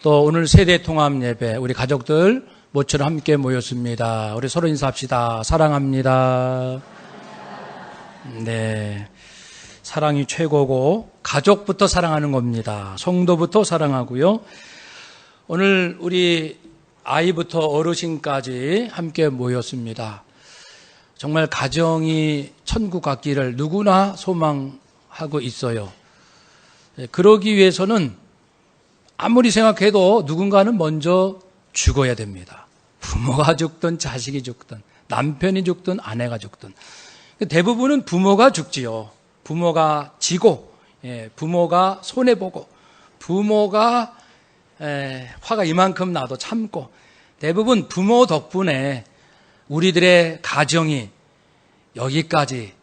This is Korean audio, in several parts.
또 오늘 세대 통합 예배 우리 가족들 모처럼 함께 모였습니다. 우리 서로 인사합시다. 사랑합니다. 네, 사랑이 최고고 가족부터 사랑하는 겁니다. 성도부터 사랑하고요. 오늘 우리 아이부터 어르신까지 함께 모였습니다. 정말 가정이 천국 같기를 누구나 소망하고 있어요. 그러기 위해서는 아무리 생각해도 누군가는 먼저 죽어야 됩니다. 부모가 죽든 자식이 죽든 남편이 죽든 아내가 죽든 대부분은 부모가 죽지요. 부모가 지고 부모가 손해보고 부모가 화가 이만큼 나도 참고 대부분 부모 덕분에 우리들의 가정이 여기까지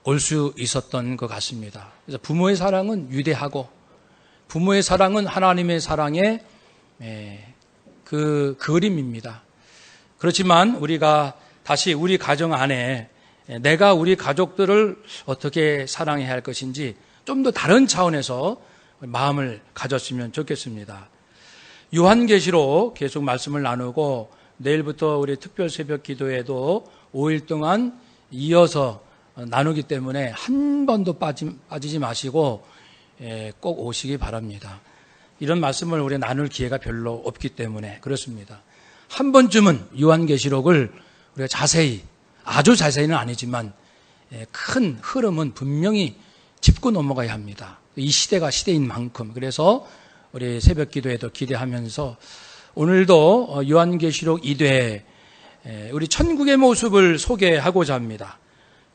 올 수 있었던 것 같습니다. 그래서 부모의 사랑은 위대하고 부모의 사랑은 하나님의 사랑의 그 그림입니다. 그렇지만 우리가 다시 우리 가정 안에 내가 우리 가족들을 어떻게 사랑해야 할 것인지 좀 더 다른 차원에서 마음을 가졌으면 좋겠습니다. 요한계시록 계속 말씀을 나누고 내일부터 우리 특별 새벽 기도에도 5일 동안 이어서 나누기 때문에 한 번도 빠지지 마시고 꼭 오시기 바랍니다. 이런 말씀을 우리 나눌 기회가 별로 없기 때문에 그렇습니다. 한 번쯤은 요한계시록을 우리가 자세히, 아주 자세히는 아니지만 큰 흐름은 분명히 짚고 넘어가야 합니다. 이 시대가 시대인 만큼. 그래서 우리 새벽 기도에도 기대하면서 오늘도 요한계시록 2대 우리 천국의 모습을 소개하고자 합니다.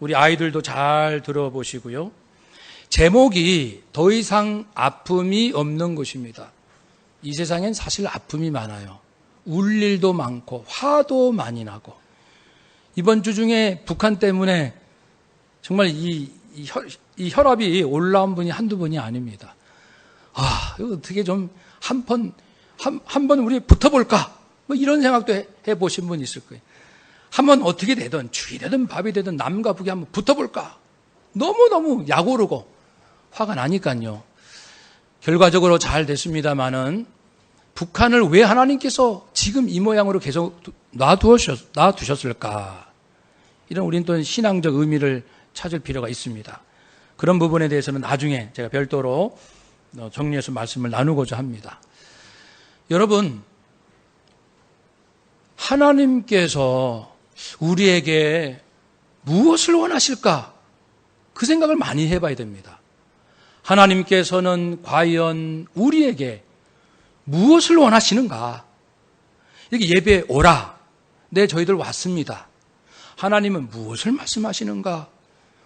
우리 아이들도 잘 들어보시고요. 제목이 더 이상 아픔이 없는 것입니다. 이 세상엔 사실 아픔이 많아요. 울 일도 많고 화도 많이 나고 이번 주 중에 북한 때문에 정말 이 혈압이 올라온 분이 한두 분이 아닙니다. 이거 어떻게 좀 한 번 우리 붙어볼까? 뭐 이런 생각도 해보신 분 있을 거예요. 한번 어떻게 되든 죽이 되든 밥이 되든 남과 북이 한번 붙어볼까? 너무너무 약오르고 화가 나니까요. 결과적으로 잘 됐습니다마는 북한을 왜 하나님께서 지금 이 모양으로 계속 놔두셨을까? 이런 우리는 또 신앙적 의미를 찾을 필요가 있습니다. 그런 부분에 대해서는 나중에 제가 별도로 정리해서 말씀을 나누고자 합니다. 여러분, 하나님께서 우리에게 무엇을 원하실까? 그 생각을 많이 해봐야 됩니다. 하나님께서는 과연 우리에게 무엇을 원하시는가? 이렇게 예배에 오라. 네, 저희들 왔습니다. 하나님은 무엇을 말씀하시는가?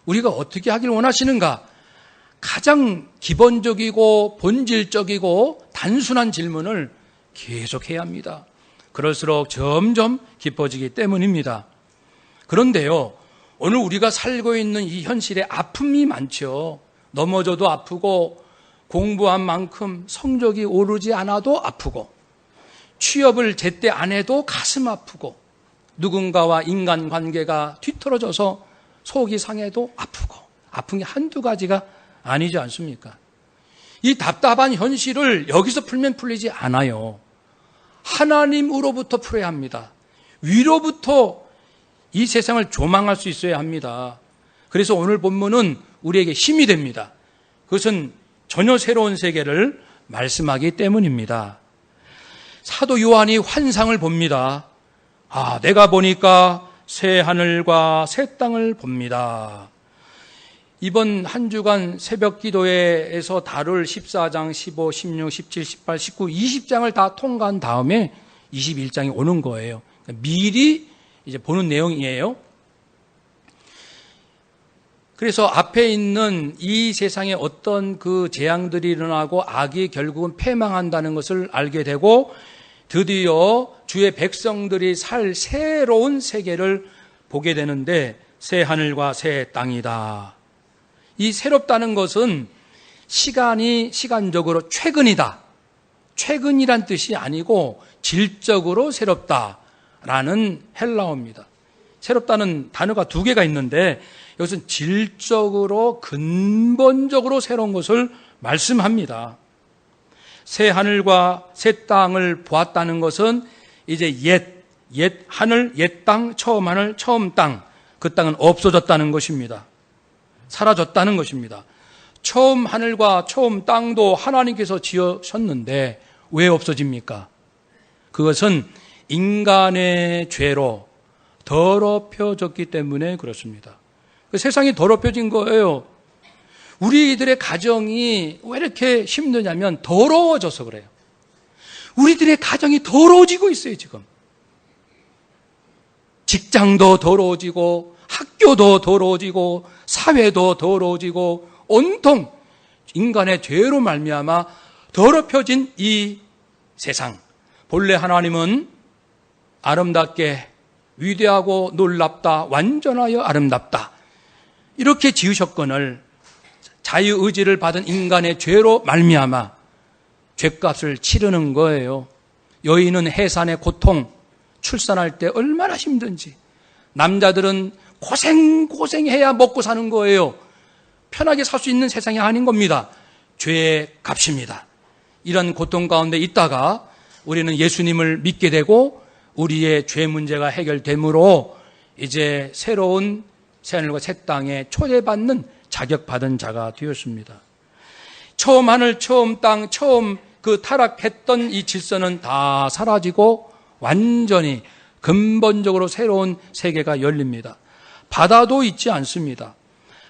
우리가 어떻게 하길 원하시는가? 가장 기본적이고 본질적이고 단순한 질문을 계속해야 합니다. 그럴수록 점점 깊어지기 때문입니다. 그런데요, 오늘 우리가 살고 있는 이 현실에 아픔이 많죠. 넘어져도 아프고 공부한 만큼 성적이 오르지 않아도 아프고 취업을 제때 안 해도 가슴 아프고 누군가와 인간관계가 뒤틀어져서 속이 상해도 아프고 아픈 게 한두 가지가 아니지 않습니까? 이 답답한 현실을 여기서 풀면 풀리지 않아요. 하나님으로부터 풀어야 합니다. 위로부터 이 세상을 조망할 수 있어야 합니다. 그래서 오늘 본문은 우리에게 힘이 됩니다. 그것은 전혀 새로운 세계를 말씀하기 때문입니다. 사도 요한이 환상을 봅니다. 내가 보니까 새 하늘과 새 땅을 봅니다. 이번 한 주간 새벽 기도회에서 다룰 14장, 15, 16, 17, 18, 19, 20장을 다 통과한 다음에 21장이 오는 거예요. 미리 이제 보는 내용이에요. 그래서 앞에 있는 이 세상에 어떤 그 재앙들이 일어나고 악이 결국은 패망한다는 것을 알게 되고 드디어 주의 백성들이 살 새로운 세계를 보게 되는데 새 하늘과 새 땅이다. 이 새롭다는 것은 시간적으로 최근이다. 최근이란 뜻이 아니고 질적으로 새롭다라는 헬라어입니다. 새롭다는 단어가 두 개가 있는데 이것은 질적으로 근본적으로 새로운 것을 말씀합니다. 새 하늘과 새 땅을 보았다는 것은 이제 옛 하늘, 옛 땅, 처음 하늘, 처음 땅, 그 땅은 없어졌다는 것입니다. 사라졌다는 것입니다. 처음 하늘과 처음 땅도 하나님께서 지으셨는데 왜 없어집니까? 그것은 인간의 죄로 더럽혀졌기 때문에 그렇습니다. 세상이 더럽혀진 거예요. 우리들의 가정이 왜 이렇게 힘드냐면 더러워져서 그래요. 우리들의 가정이 더러워지고 있어요, 지금. 직장도 더러워지고 학교도 더러워지고 사회도 더러워지고 온통 인간의 죄로 말미암아 더럽혀진 이 세상. 본래 하나님은 아름답게 위대하고 놀랍다, 완전하여 아름답다, 이렇게 지으셨거늘 자유의지를 받은 인간의 죄로 말미암아 죄값을 치르는 거예요. 여인은 해산의 고통, 출산할 때 얼마나 힘든지, 남자들은 고생해야 먹고 사는 거예요. 편하게 살 수 있는 세상이 아닌 겁니다. 죄의 값입니다. 이런 고통 가운데 있다가 우리는 예수님을 믿게 되고 우리의 죄 문제가 해결되므로 이제 새로운 새하늘과 새 땅에 초대받는 자격받은 자가 되었습니다. 처음 하늘, 처음 땅, 처음 그 타락했던 이 질서는 다 사라지고 완전히 근본적으로 새로운 세계가 열립니다. 바다도 있지 않습니다.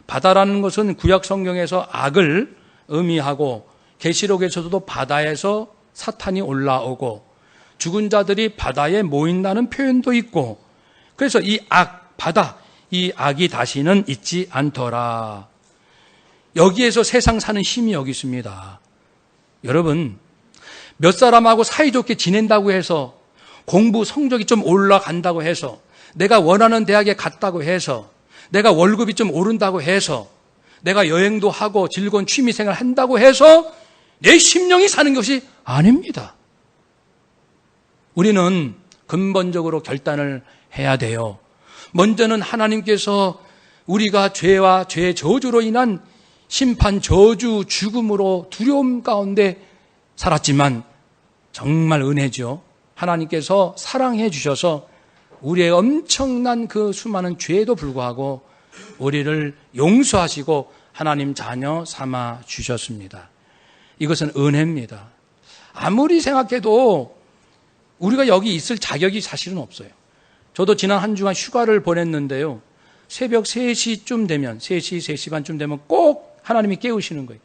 바다라는 것은 구약 성경에서 악을 의미하고 계시록에서도 바다에서 사탄이 올라오고 죽은 자들이 바다에 모인다는 표현도 있고, 그래서 이 바다, 이 악이 다시는 있지 않더라. 여기에서 세상 사는 힘이 여기 있습니다. 여러분, 몇 사람하고 사이좋게 지낸다고 해서, 공부 성적이 좀 올라간다고 해서, 내가 원하는 대학에 갔다고 해서, 내가 월급이 좀 오른다고 해서, 내가 여행도 하고 즐거운 취미생활 한다고 해서 내 심령이 사는 것이 아닙니다. 우리는 근본적으로 결단을 해야 돼요. 먼저는 하나님께서 우리가 죄와 죄의 저주로 인한 심판, 저주, 죽음으로 두려움 가운데 살았지만 정말 은혜죠. 하나님께서 사랑해 주셔서 우리의 엄청난 그 수많은 죄에도 불구하고 우리를 용서하시고 하나님 자녀 삼아 주셨습니다. 이것은 은혜입니다. 아무리 생각해도 우리가 여기 있을 자격이 사실은 없어요. 저도 지난 한 주간 휴가를 보냈는데요. 새벽 3시쯤 되면, 3시, 3시 반쯤 되면 꼭 하나님이 깨우시는 거예요.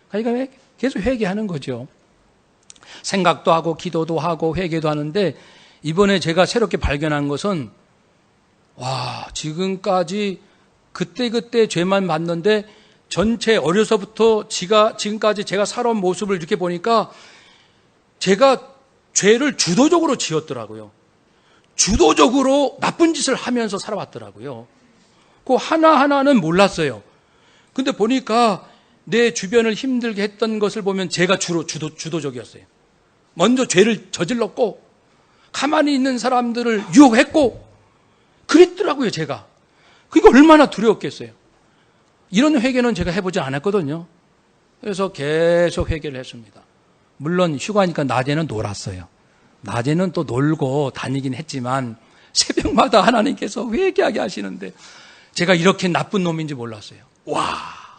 그러니까 계속 회개하는 거죠. 생각도 하고 기도도 하고 회개도 하는데, 이번에 제가 새롭게 발견한 것은 지금까지 그때 죄만 봤는데 전체 어려서부터 지금까지 제가 살아온 모습을 이렇게 보니까 제가 죄를 주도적으로 지었더라고요. 주도적으로 나쁜 짓을 하면서 살아왔더라고요. 그 하나하나는 몰랐어요. 근데 보니까 내 주변을 힘들게 했던 것을 보면 제가 주도적이었어요. 먼저 죄를 저질렀고 가만히 있는 사람들을 유혹했고 그랬더라고요, 제가. 그러니까 얼마나 두려웠겠어요. 이런 회개는 제가 해보지 않았거든요. 그래서 계속 회개를 했습니다. 물론 휴가니까 낮에는 놀았어요. 낮에는 또 놀고 다니긴 했지만 새벽마다 하나님께서 회개하게 하시는데 제가 이렇게 나쁜 놈인지 몰랐어요.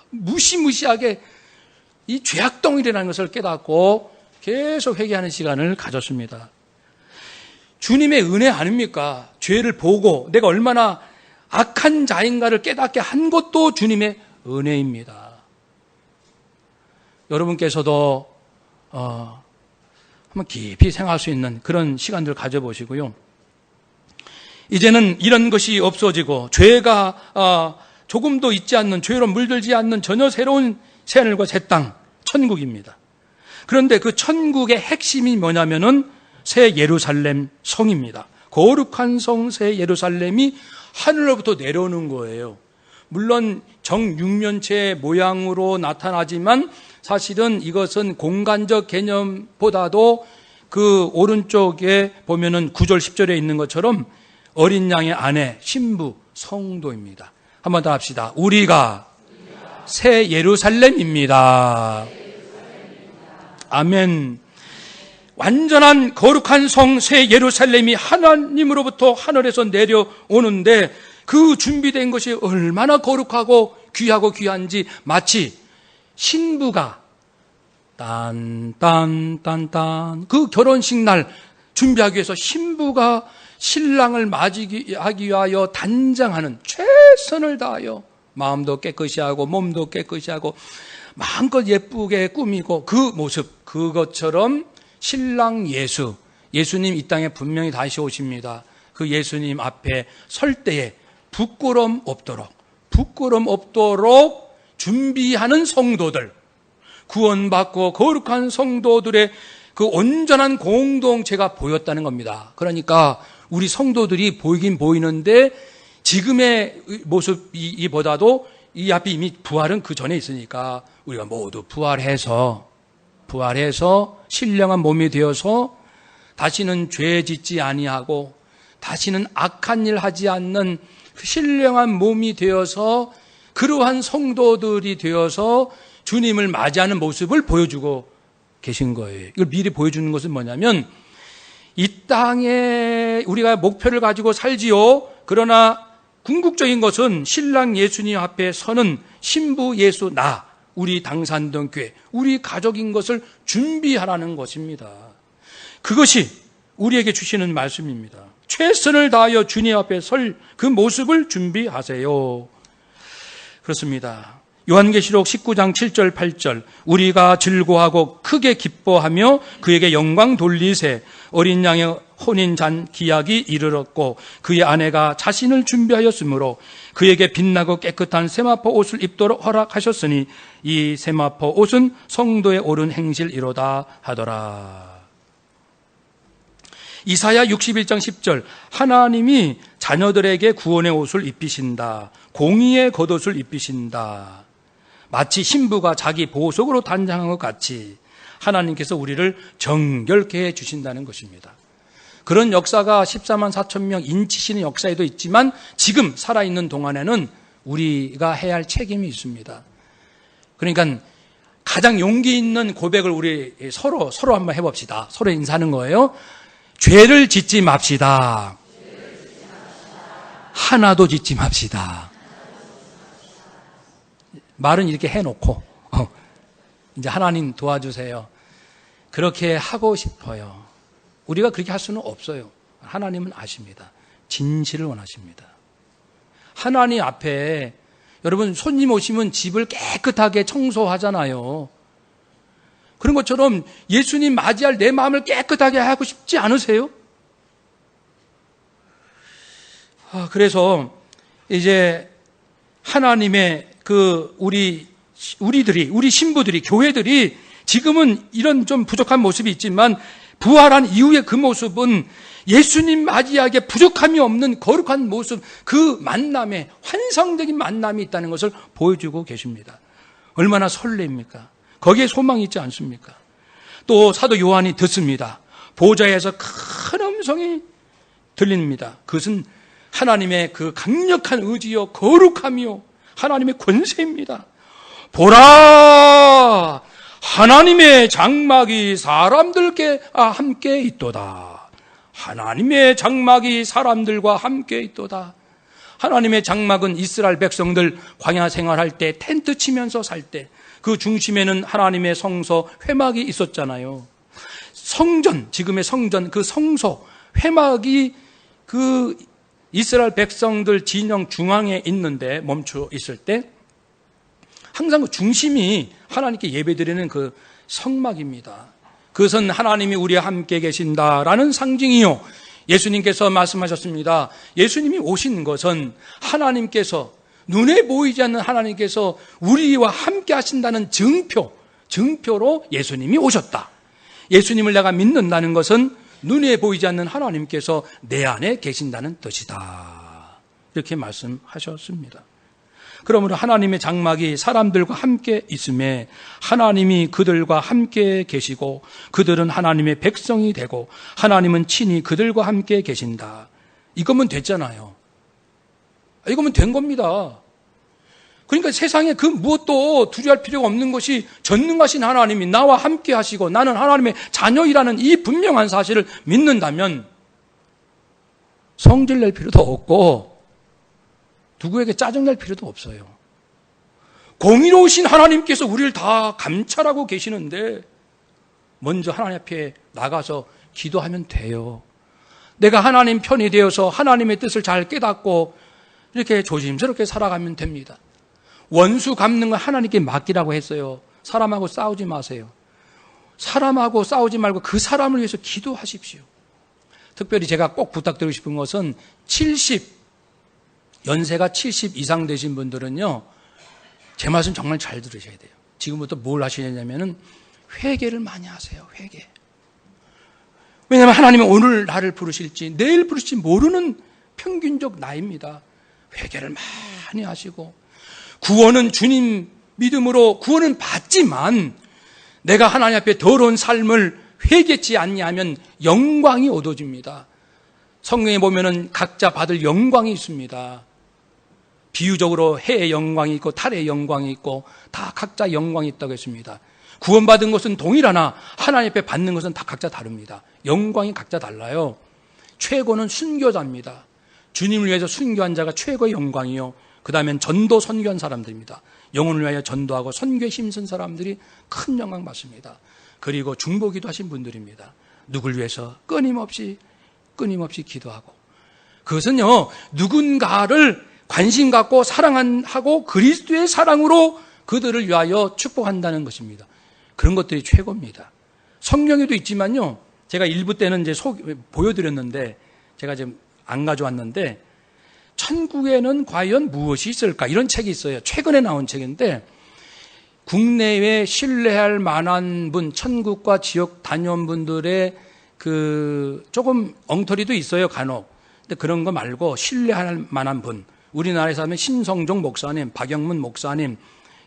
무시무시하게 이 죄악덩이라는 것을 깨닫고 계속 회개하는 시간을 가졌습니다. 주님의 은혜 아닙니까? 죄를 보고 내가 얼마나 악한 자인가를 깨닫게 한 것도 주님의 은혜입니다. 여러분께서도 한번 깊이 생각할 수 있는 그런 시간들을 가져보시고요. 이제는 이런 것이 없어지고 죄가 조금도 있지 않는, 죄로 물들지 않는 전혀 새로운 새하늘과 새 땅, 천국입니다. 그런데 그 천국의 핵심이 뭐냐면은 새 예루살렘 성입니다. 거룩한 성 새 예루살렘이 하늘로부터 내려오는 거예요. 물론 정육면체의 모양으로 나타나지만 사실은 이것은 공간적 개념보다도 그 오른쪽에 보면은 9절 10절에 있는 것처럼 어린 양의 아내 신부 성도입니다. 한번 더 합시다. 우리가 새 예루살렘입니다. 아멘. 완전한 거룩한 성 새 예루살렘이 하나님으로부터 하늘에서 내려오는데 그 준비된 것이 얼마나 거룩하고 귀하고 귀한지 마치 신부가 딴딴딴딴 그 결혼식 날 준비하기 위해서 신부가 신랑을 맞이하기 위하여 단장하는 최선을 다하여 마음도 깨끗이 하고 몸도 깨끗이 하고 마음껏 예쁘게 꾸미고 그 모습, 그것처럼 신랑 예수님 이 땅에 분명히 다시 오십니다. 그 예수님 앞에 설 때에 부끄럼 없도록 준비하는 성도들, 구원받고 거룩한 성도들의 그 온전한 공동체가 보였다는 겁니다. 그러니까 우리 성도들이 보이긴 보이는데 지금의 모습보다도 이 앞에 이미 부활은 그 전에 있으니까 우리가 모두 부활해서 신령한 몸이 되어서 다시는 죄 짓지 아니하고 다시는 악한 일 하지 않는 그 신령한 몸이 되어서 그러한 성도들이 되어서 주님을 맞이하는 모습을 보여주고 계신 거예요. 이걸 미리 보여주는 것은 뭐냐면 이 땅에 우리가 목표를 가지고 살지요. 그러나 궁극적인 것은 신랑 예수님 앞에 서는 신부 예수 우리 당산동 교회, 우리 가족인 것을 준비하라는 것입니다. 그것이 우리에게 주시는 말씀입니다. 최선을 다하여 주님 앞에 설 그 모습을 준비하세요. 그렇습니다. 요한계시록 19장 7절 8절 우리가 즐거워하고 크게 기뻐하며 그에게 영광 돌리세 어린 양의 혼인잔 기약이 이르렀고 그의 아내가 자신을 준비하였으므로 그에게 빛나고 깨끗한 세마포 옷을 입도록 허락하셨으니 이 세마포 옷은 성도의 옳은 행실이로다 하더라. 이사야 61장 10절 하나님이 자녀들에게 구원의 옷을 입히신다. 공의의 겉옷을 입히신다. 마치 신부가 자기 보석으로 단장한 것 같이 하나님께서 우리를 정결케 해주신다는 것입니다. 그런 역사가 14만 4천 명 인치시는 역사에도 있지만 지금 살아있는 동안에는 우리가 해야 할 책임이 있습니다. 그러니까 가장 용기 있는 고백을 우리 서로 한번 해봅시다. 서로 인사하는 거예요. 죄를 짓지 맙시다. 하나도 짓지 맙시다. 말은 이렇게 해놓고 이제 하나님 도와주세요. 그렇게 하고 싶어요. 우리가 그렇게 할 수는 없어요. 하나님은 아십니다. 진실을 원하십니다. 하나님 앞에 여러분 손님 오시면 집을 깨끗하게 청소하잖아요. 그런 것처럼 예수님 맞이할 내 마음을 깨끗하게 하고 싶지 않으세요? 그래서 이제 하나님의 우리 신부들이, 교회들이 지금은 이런 좀 부족한 모습이 있지만 부활한 이후의 그 모습은 예수님 맞이하기에 부족함이 없는 거룩한 모습, 그 만남에 환상적인 만남이 있다는 것을 보여주고 계십니다. 얼마나 설레입니까? 거기에 소망이 있지 않습니까? 또 사도 요한이 듣습니다. 보좌에서 큰 음성이 들립니다. 그것은 하나님의 그 강력한 의지요 거룩함이요 하나님의 권세입니다. 보라, 하나님의 장막이 사람들께 함께 있도다. 하나님의 장막이 사람들과 함께 있도다. 하나님의 장막은 이스라엘 백성들 광야 생활할 때 텐트 치면서 살 때 그 중심에는 하나님의 성소 회막이 있었잖아요. 성전, 지금의 성전, 그 성소 회막이 그 이스라엘 백성들 진영 중앙에 있는데 멈춰 있을 때 항상 그 중심이 하나님께 예배드리는 그 성막입니다. 그것은 하나님이 우리와 함께 계신다라는 상징이요. 예수님께서 말씀하셨습니다. 예수님이 오신 것은 하나님께서 눈에 보이지 않는 하나님께서 우리와 함께 하신다는 증표로 예수님이 오셨다. 예수님을 내가 믿는다는 것은 눈에 보이지 않는 하나님께서 내 안에 계신다는 뜻이다. 이렇게 말씀하셨습니다. 그러므로 하나님의 장막이 사람들과 함께 있음에 하나님이 그들과 함께 계시고 그들은 하나님의 백성이 되고 하나님은 친히 그들과 함께 계신다. 이거면 됐잖아요. 이거면 된 겁니다. 그러니까 세상에 그 무엇도 두려워할 필요가 없는 것이 전능하신 하나님이 나와 함께 하시고 나는 하나님의 자녀이라는 이 분명한 사실을 믿는다면 성질낼 필요도 없고 누구에게 짜증낼 필요도 없어요. 공의로우신 하나님께서 우리를 다 감찰하고 계시는데 먼저 하나님 앞에 나가서 기도하면 돼요. 내가 하나님 편이 되어서 하나님의 뜻을 잘 깨닫고 이렇게 조심스럽게 살아가면 됩니다. 원수 갚는 건 하나님께 맡기라고 했어요. 사람하고 싸우지 마세요. 사람하고 싸우지 말고 그 사람을 위해서 기도하십시오. 특별히 제가 꼭 부탁드리고 싶은 것은 연세가 70 이상 되신 분들은요, 제 말씀 정말 잘 들으셔야 돼요. 지금부터 뭘 하시냐면은 회개를 많이 하세요. 회개. 왜냐하면 하나님은 오늘 나를 부르실지 내일 부르실지 모르는 평균적 나이입니다. 회개를 많이 하시고 구원은 주님 믿음으로 구원은 받지만 내가 하나님 앞에 더러운 삶을 회개치 않냐면 영광이 얻어집니다. 성경에 보면은 각자 받을 영광이 있습니다. 비유적으로 해의 영광이 있고 달의 영광이 있고 다 각자 영광이 있다고 했습니다. 구원받은 것은 동일하나 하나님 앞에 받는 것은 다 각자 다릅니다. 영광이 각자 달라요. 최고는 순교자입니다. 주님을 위해서 순교한 자가 최고의 영광이요. 그 다음엔 전도 선교한 사람들입니다. 영혼을 위하여 전도하고 선교에 힘쓴 사람들이 큰 영광 받습니다. 그리고 중보기도 하신 분들입니다. 누굴 위해서 끊임없이 기도하고 그것은요 누군가를 관심 갖고 사랑하고 그리스도의 사랑으로 그들을 위하여 축복한다는 것입니다. 그런 것들이 최고입니다. 성경에도 있지만요, 제가 일부 때는 이제 보여드렸는데 제가 지금 안 가져왔는데 천국에는 과연 무엇이 있을까? 이런 책이 있어요. 최근에 나온 책인데 국내에 신뢰할 만한 분, 천국과 지옥 다녀온 분들의 그 조금 엉터리도 있어요, 간혹. 근데 그런 거 말고 신뢰할 만한 분. 우리나라에서 하면 신성종 목사님, 박영문 목사님,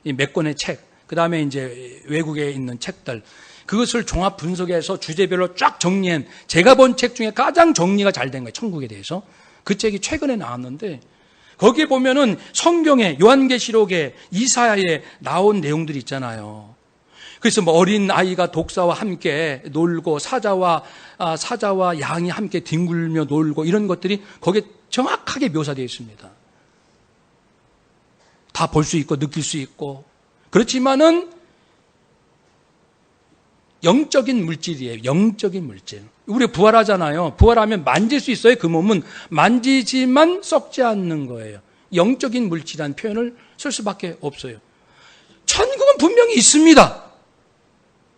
이 몇 권의 책, 그 다음에 이제 외국에 있는 책들, 그것을 종합 분석해서 주제별로 쫙 정리한 제가 본 책 중에 가장 정리가 잘 된 거예요, 천국에 대해서. 그 책이 최근에 나왔는데 거기에 보면은 성경에 요한계시록에 이사야에 나온 내용들이 있잖아요. 그래서 뭐 어린 아이가 독사와 함께 놀고 사자와 양이 함께 뒹굴며 놀고 이런 것들이 거기에 정확하게 묘사되어 있습니다. 다 볼 수 있고 느낄 수 있고 그렇지만은 영적인 물질이에요. 영적인 물질. 우리 부활하잖아요. 부활하면 만질 수 있어요. 그 몸은 만지지만 썩지 않는 거예요. 영적인 물질이라는 표현을 쓸 수밖에 없어요. 천국은 분명히 있습니다.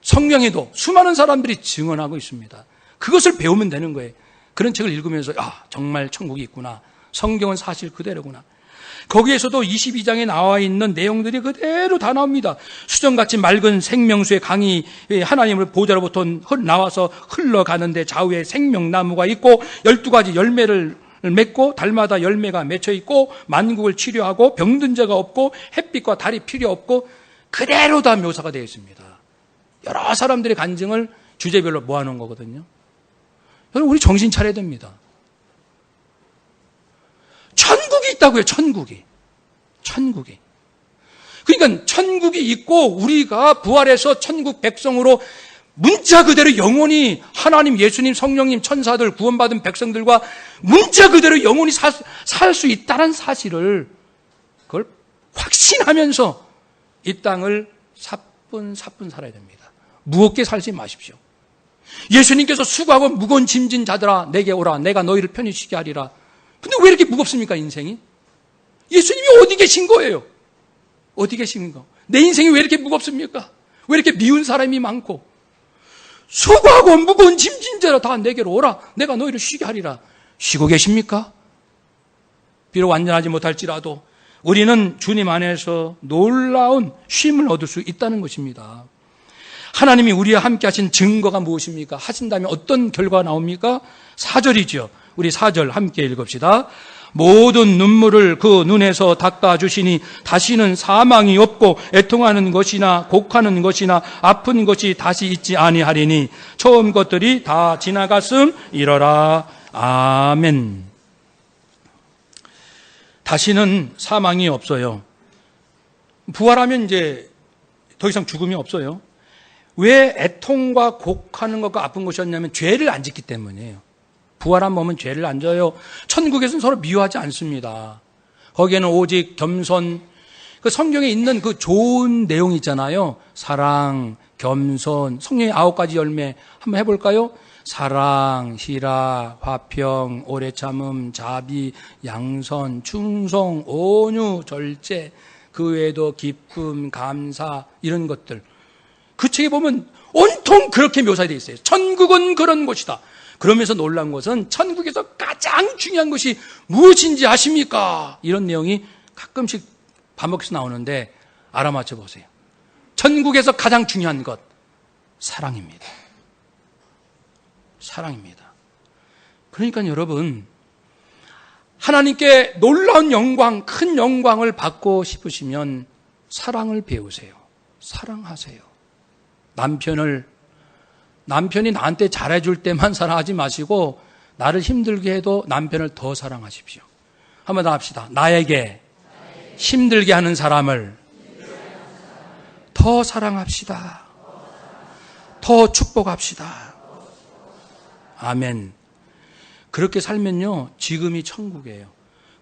성경에도 수많은 사람들이 증언하고 있습니다. 그것을 배우면 되는 거예요. 그런 책을 읽으면서 정말 천국이 있구나. 성경은 사실 그대로구나. 거기에서도 22장에 나와 있는 내용들이 그대로 다 나옵니다. 수정같이 맑은 생명수의 강이 하나님을 보좌로부터 나와서 흘러가는데 좌우에 생명나무가 있고 12가지 열매를 맺고 달마다 열매가 맺혀 있고 만국을 치료하고 병든 자가 없고 햇빛과 달이 필요 없고 그대로 다 묘사가 되어 있습니다. 여러 사람들의 간증을 주제별로 모아놓은 거거든요. 여러분 우리 정신 차려야 됩니다. 천국이 있다고요. 천국이. 그러니까 천국이 있고 우리가 부활해서 천국 백성으로 문자 그대로 영원히 하나님, 예수님, 성령님, 천사들, 구원받은 백성들과 문자 그대로 영원히 살 수 있다는 사실을 그걸 확신하면서 이 땅을 사뿐사뿐 살아야 됩니다. 무겁게 살지 마십시오. 예수님께서 수고하고 무거운 짐진 자들아 내게 오라 내가 너희를 편히 쉬게 하리라. 근데 왜 이렇게 무겁습니까, 인생이? 예수님이 어디 계신 거예요? 어디 계신 거? 내 인생이 왜 이렇게 무겁습니까? 왜 이렇게 미운 사람이 많고? 수고하고 무거운 짐진 자라 다 내게로 오라. 내가 너희를 쉬게 하리라. 쉬고 계십니까? 비록 완전하지 못할지라도 우리는 주님 안에서 놀라운 쉼을 얻을 수 있다는 것입니다. 하나님이 우리와 함께 하신 증거가 무엇입니까? 하신다면 어떤 결과가 나옵니까? 4절이죠. 우리 4절 함께 읽읍시다. 모든 눈물을 그 눈에서 닦아주시니 다시는 사망이 없고 애통하는 것이나 곡하는 것이나 아픈 것이 다시 있지 아니하리니 처음 것들이 다 지나갔음 이러라. 아멘. 다시는 사망이 없어요. 부활하면 이제 더 이상 죽음이 없어요. 왜 애통과 곡하는 것과 아픈 것이었냐면 죄를 안 짓기 때문이에요. 부활한 몸은 죄를 안 져요. 천국에서는 서로 미워하지 않습니다. 거기에는 오직 겸손, 그 성경에 있는 그 좋은 내용이 있잖아요. 사랑, 겸손, 성령의 9가지 열매 한번 해볼까요? 사랑, 희락, 화평, 오래 참음, 자비, 양선, 충성, 온유, 절제, 그 외에도 기쁨, 감사, 이런 것들. 그 책에 보면 온통 그렇게 묘사되어 있어요. 천국은 그런 곳이다. 그러면서 놀라운 것은 천국에서 가장 중요한 것이 무엇인지 아십니까? 이런 내용이 가끔씩 반복해서 나오는데 알아맞혀 보세요. 천국에서 가장 중요한 것, 사랑입니다. 사랑입니다. 그러니까 여러분, 하나님께 놀라운 영광, 큰 영광을 받고 싶으시면 사랑을 배우세요. 사랑하세요. 남편이 나한테 잘해줄 때만 사랑하지 마시고 나를 힘들게 해도 남편을 더 사랑하십시오. 한번 더 합시다. 나에게 힘들게 하는 사람을 더 사랑합시다. 더 축복합시다. 아멘. 그렇게 살면요, 지금이 천국이에요.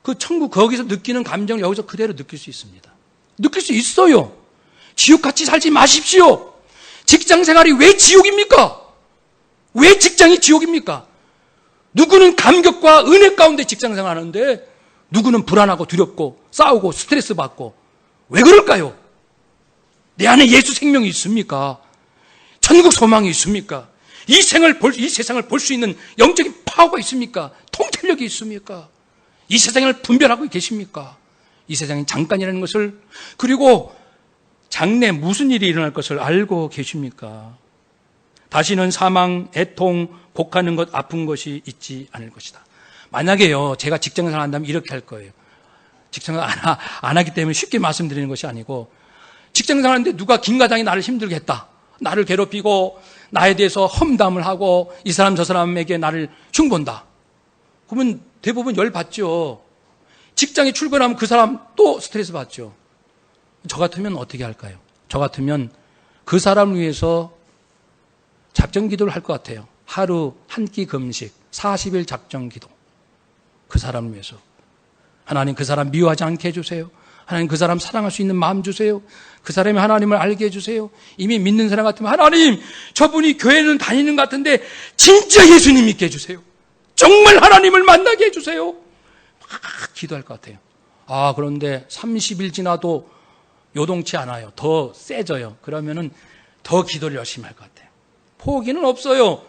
그 천국, 거기서 느끼는 감정을 여기서 그대로 느낄 수 있습니다. 느낄 수 있어요. 지옥같이 살지 마십시오. 직장 생활이 왜 지옥입니까? 왜 직장이 지옥입니까? 누구는 감격과 은혜 가운데 직장 생활하는데 누구는 불안하고 두렵고 싸우고 스트레스 받고 왜 그럴까요? 내 안에 예수 생명이 있습니까? 천국 소망이 있습니까? 이 세상을 볼 수 있는 영적인 파워가 있습니까? 통찰력이 있습니까? 이 세상을 분별하고 계십니까? 이 세상이 잠깐이라는 것을, 그리고 장래 무슨 일이 일어날 것을 알고 계십니까? 다시는 사망, 애통, 곡하는 것, 아픈 것이 있지 않을 것이다. 만약에요, 제가 직장생활 한다면 이렇게 할 거예요. 직장생활 안 하기 때문에 쉽게 말씀드리는 것이 아니고, 직장생활 하는데 누가 김과장이 나를 힘들게 했다. 나를 괴롭히고 나에 대해서 험담을 하고 이 사람 저 사람에게 나를 흉본다. 그러면 대부분 열받죠. 직장에 출근하면 그 사람 또 스트레스 받죠. 저 같으면 어떻게 할까요? 저 같으면 그 사람을 위해서 작전 기도를 할 것 같아요. 하루 한 끼 금식, 40일 작전 기도. 그 사람을 위해서. 하나님, 그 사람 미워하지 않게 해주세요. 하나님, 그 사람 사랑할 수 있는 마음 주세요. 그 사람이 하나님을 알게 해주세요. 이미 믿는 사람 같으면 하나님, 저분이 교회는 다니는 것 같은데 진짜 예수님 믿게 해주세요. 정말 하나님을 만나게 해주세요. 막 기도할 것 같아요. 그런데 30일 지나도 요동치 않아요. 더 세져요. 그러면은 더 기도를 열심히 할 것 같아요. 포기는 없어요.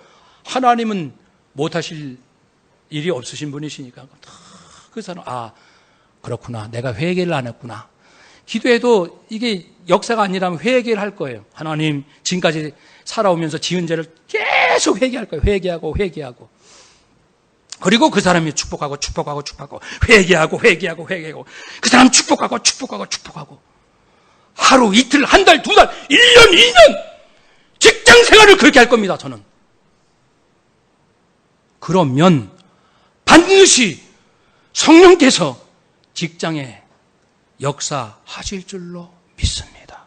하나님은 못하실 일이 없으신 분이시니까. 그 사람, 그렇구나. 내가 회개를 안 했구나. 기도해도 이게 역사가 아니라면 회개를 할 거예요. 하나님, 지금까지 살아오면서 지은 죄를 계속 회개할 거예요. 회개하고. 그리고 그 사람이 축복하고, 회개하고. 그 사람 축복하고. 하루, 이틀, 한 달, 2달, 1년, 2년! 직장 생활을 그렇게 할 겁니다, 저는. 그러면 반드시 성령께서 직장에 역사하실 줄로 믿습니다.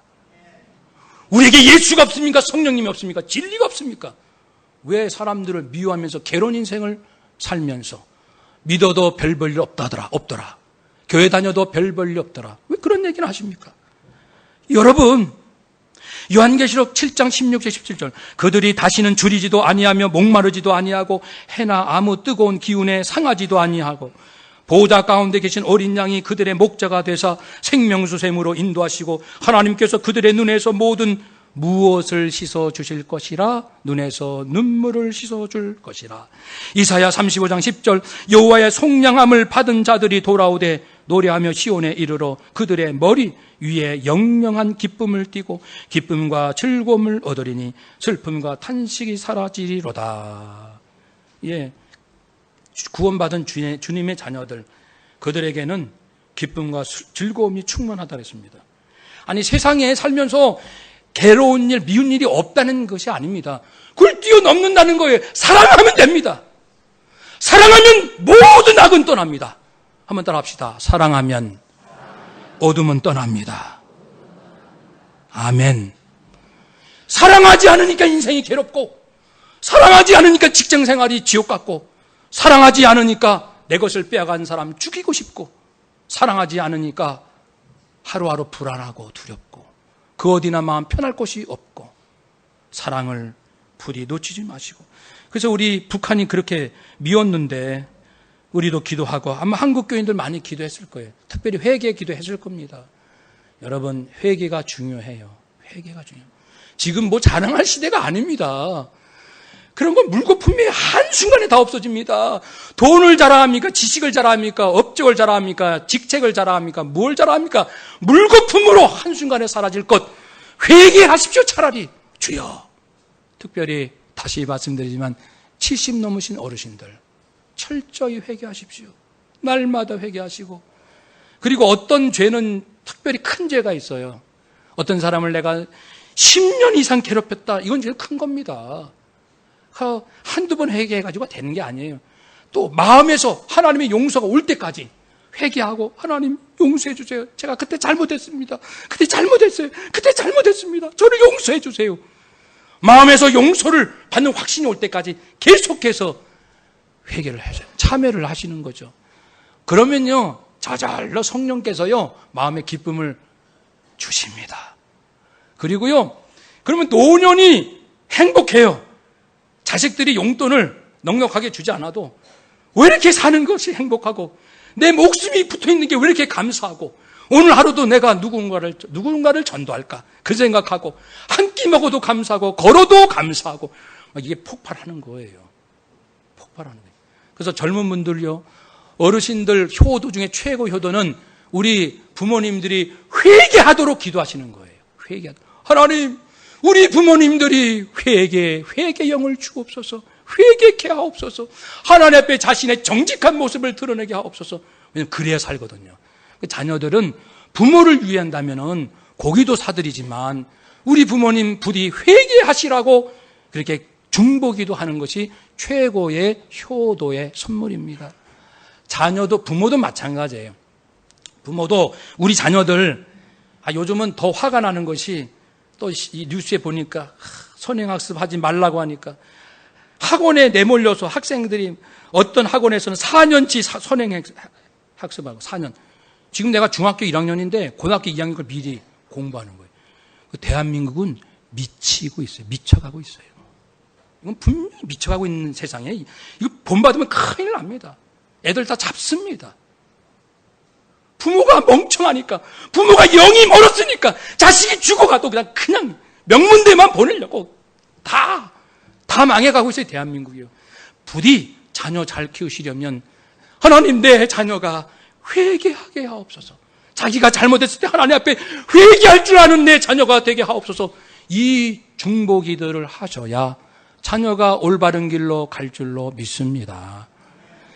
우리에게 예수가 없습니까? 성령님이 없습니까? 진리가 없습니까? 왜 사람들을 미워하면서 괴로운 인생을 살면서 믿어도 별 볼 일 없더라. 교회 다녀도 별 볼 일 없더라. 왜 그런 얘기를 하십니까? 여러분, 요한계시록 7장 16절 17절 그들이 다시는 줄이지도 아니하며 목마르지도 아니하고 해나 아무 뜨거운 기운에 상하지도 아니하고 보호자 가운데 계신 어린 양이 그들의 목자가 되사 생명수 샘으로 인도하시고 하나님께서 그들의 눈에서 모든 무엇을 씻어주실 것이라 눈에서 눈물을 씻어줄 것이라. 이사야 35장 10절 여호와의 속량함을 받은 자들이 돌아오되 노래하며 시온에 이르러 그들의 머리 위에 영영한 기쁨을 띠고 기쁨과 즐거움을 얻으리니 슬픔과 탄식이 사라지리로다. 예, 구원받은 주님의 자녀들, 그들에게는 기쁨과 즐거움이 충만하다 그랬습니다. 아니, 세상에 살면서 괴로운 일, 미운 일이 없다는 것이 아닙니다. 그걸 뛰어넘는다는 거예요. 사랑하면 됩니다. 사랑하면 모든 악은 떠납니다. 한번 따라 합시다. 사랑하면 어둠은 떠납니다. 아멘. 사랑하지 않으니까 인생이 괴롭고, 사랑하지 않으니까 직장 생활이 지옥 같고, 사랑하지 않으니까 내 것을 빼앗은 사람 죽이고 싶고, 사랑하지 않으니까 하루하루 불안하고 두렵고, 그 어디나 마음 편할 곳이 없고, 사랑을 부디 놓치지 마시고. 그래서 우리 북한이 그렇게 미웠는데 우리도 기도하고, 아마 한국 교인들 많이 기도했을 거예요. 특별히 회개 기도했을 겁니다. 여러분, 회개가 중요해요. 회개가 중요해요. 지금 뭐 자랑할 시대가 아닙니다. 그런 건 물거품이 한순간에 다 없어집니다. 돈을 자랑합니까? 지식을 자랑합니까? 업적을 자랑합니까? 직책을 자랑합니까? 뭘 자랑합니까? 물거품으로 한순간에 사라질 것. 회개하십시오, 차라리. 주여. 특별히 다시 말씀드리지만 70 넘으신 어르신들 철저히 회개하십시오. 날마다 회개하시고. 그리고 어떤 죄는 특별히 큰 죄가 있어요. 어떤 사람을 내가 10년 이상 괴롭혔다. 이건 제일 큰 겁니다. 한두 번 회개해가지고 되는 게 아니에요. 또 마음에서 하나님의 용서가 올 때까지 회개하고, 하나님 용서해 주세요. 제가 그때 잘못했습니다. 그때 잘못했어요. 그때 잘못했습니다. 저를 용서해 주세요. 마음에서 용서를 받는 확신이 올 때까지 계속해서 회개를 하셔요. 참회를 하시는 거죠. 그러면요, 저절로 성령께서요, 마음의 기쁨을 주십니다. 그리고요, 그러면 노년이 행복해요. 자식들이 용돈을 넉넉하게 주지 않아도 왜 이렇게 사는 것이 행복하고, 내 목숨이 붙어있는 게 왜 이렇게 감사하고, 오늘 하루도 내가 누군가를 전도할까 그 생각하고, 한 끼 먹어도 감사하고, 걸어도 감사하고, 이게 폭발하는 거예요. 폭발하는 거예요. 그래서 젊은 분들요, 어르신들 효도 중에 최고 효도는 우리 부모님들이 회개하도록 기도하시는 거예요. 하나님, 우리 부모님들이 회개 영을 주옵소서. 회개케 하옵소서. 하나님 앞에 자신의 정직한 모습을 드러내게 하옵소서. 왜냐하면 그래야 살거든요. 자녀들은 부모를 위한다면은 고기도 사드리지만 우리 부모님 부디 회개하시라고 그렇게 중보기도 하는 것이 최고의 효도의 선물입니다. 자녀도, 부모도 마찬가지예요. 부모도 우리 자녀들, 요즘은 더 화가 나는 것이, 또 이 뉴스에 보니까 선행학습 하지 말라고 하니까 학원에 내몰려서 학생들이, 어떤 학원에서는 4년치 선행학습하고 4년. 지금 내가 중학교 1학년인데 고등학교 2학년 걸 미리 공부하는 거예요. 대한민국은 미치고 있어요. 미쳐가고 있어요. 이건 분명히 미쳐가고 있는 세상에, 이거 본받으면 큰일 납니다. 애들 다 잡습니다. 부모가 멍청하니까, 부모가 영이 멀었으니까 자식이 죽어가도 그냥 명문대만 보내려고 다 망해가고 있어요. 대한민국이요. 부디 자녀 잘 키우시려면 하나님, 내 자녀가 회개하게 하옵소서. 자기가 잘못했을 때 하나님 앞에 회개할 줄 아는 내 자녀가 되게 하옵소서. 이 중보기도를 하셔야 자녀가 올바른 길로 갈 줄로 믿습니다.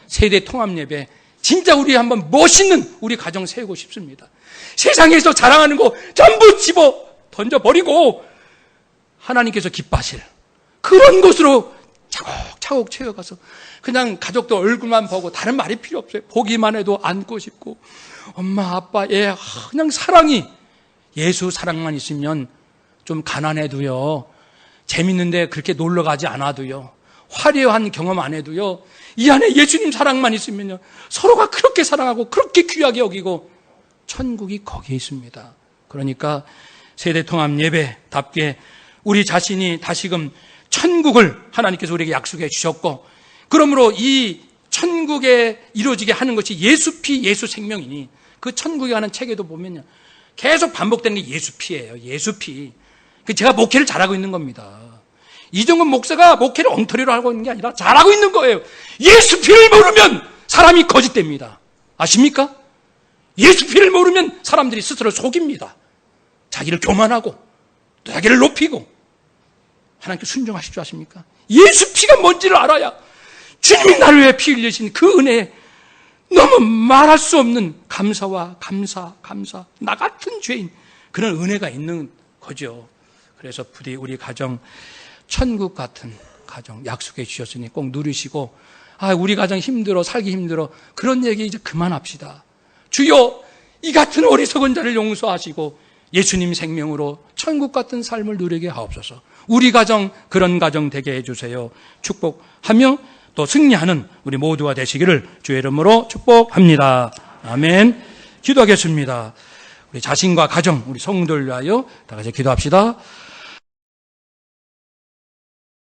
세대 통합예배, 진짜 우리 한번 멋있는 우리 가정 세우고 싶습니다. 세상에서 자랑하는 거 전부 집어 던져버리고 하나님께서 기뻐하실 그런 곳으로 차곡차곡 채워가서 그냥 가족들 얼굴만 보고 다른 말이 필요 없어요. 보기만 해도 안고 싶고, 엄마, 아빠, 애, 그냥 사랑이, 예수 사랑만 있으면 좀 가난해도요, 재밌는데 그렇게 놀러 가지 않아도요, 화려한 경험 안 해도요, 이 안에 예수님 사랑만 있으면요, 서로가 그렇게 사랑하고 그렇게 귀하게 여기고 천국이 거기에 있습니다. 그러니까 세대통합 예배답게 우리 자신이 다시금 천국을 하나님께서 우리에게 약속해 주셨고, 그러므로 이 천국에 이루어지게 하는 것이 예수 피, 예수 생명이니, 그 천국에 가는 책에도 보면요, 계속 반복되는 게 예수 피예요. 예수 피. 제가 목회를 잘하고 있는 겁니다. 이정근 목사가 목회를 엉터리로 하고 있는 게 아니라 잘하고 있는 거예요. 예수 피를 모르면 사람이 거짓됩니다. 아십니까? 예수 피를 모르면 사람들이 스스로 속입니다. 자기를 교만하고 또 자기를 높이고. 하나님께 순종하실 줄 아십니까? 예수 피가 뭔지를 알아야 주님이 나를 위해 피 흘리신 그 은혜에 너무 말할 수 없는 감사와 감사. 나 같은 죄인, 그런 은혜가 있는 거죠. 그래서 부디 우리 가정, 천국 같은 가정 약속해 주셨으니 꼭 누리시고, 우리 가정 힘들어, 살기 힘들어, 그런 얘기 이제 그만합시다. 주여, 이 같은 어리석은 자를 용서하시고 예수님 생명으로 천국 같은 삶을 누리게 하옵소서. 우리 가정 그런 가정 되게 해주세요. 축복하며 또 승리하는 우리 모두가 되시기를 주의 이름으로 축복합니다. 아멘. 기도하겠습니다. 우리 자신과 가정, 우리 성도를 위하여 다 같이 기도합시다.